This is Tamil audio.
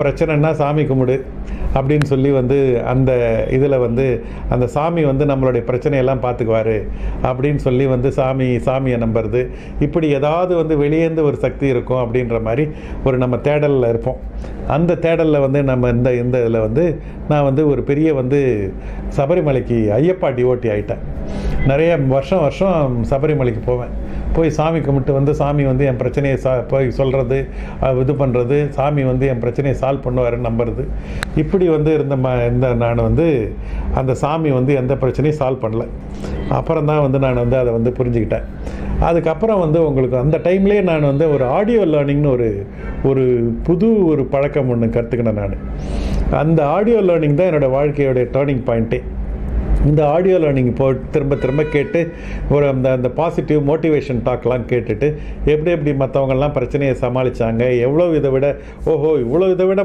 பிரச்சனைன்னா சாமி கும்பிடு அப்படின்னு சொல்லி வந்து அந்த இதில் வந்து அந்த சாமி வந்து நம்மளுடைய பிரச்சனையெல்லாம் பார்த்துக்குவாரு அப்படின்னு சொல்லி வந்து சாமியை நம்புறது, இப்படி ஏதாவது வந்து வெளியேந்து ஒரு சக்தி இருக்கும் அப்படின்ற மாதிரி ஒரு நம்ம தேடலில் இருப்போம். அந்த தேடலில் வந்து நம்ம இந்த இதில் வந்து நான் வந்து ஒரு பெரிய வந்து சபரிமலைக்கு ஐயப்பா டிவோட்டி ஆகிட்டேன். நிறைய வருஷம் சபரிமலைக்கு போவேன். போய் சாமி கும்பிட்டு வந்து சாமி வந்து என் பிரச்சனையை போய் சொல்கிறது, இது பண்ணுறது, சாமி வந்து என் பிரச்சனையை சால்வ் பண்ணுவாருன்னு நம்புறது, இப்படி வந்து இந்த நான் வந்து அந்த சாமி வந்து எந்த பிரச்சனையும் சால்வ் பண்ணல. அப்புறம் தான் வந்து நான் வந்து அதை வந்து புரிஞ்சுக்கிட்டேன். அதுக்கப்புறம் வந்து உங்களுக்கு அந்த டைம்லேயே நான் வந்து ஒரு ஆடியோ லேர்னிங்னு ஒரு புது ஒரு பழக்கம் ஒன்று கற்றுக்கினேன் நான். அந்த ஆடியோ லேர்னிங் தான் என்னோடய வாழ்க்கையோடைய டேர்னிங் பாயிண்ட்டே. இந்த ஆடியோ லேர்னிங் திரும்ப கேட்டு ஒரு அந்த பாசிட்டிவ் மோட்டிவேஷன் டாக்லாம் கேட்டுட்டு எப்படி மற்றவங்கெல்லாம் பிரச்சனையை சமாளித்தாங்க, இதை விட இவ்வளோ இதை விட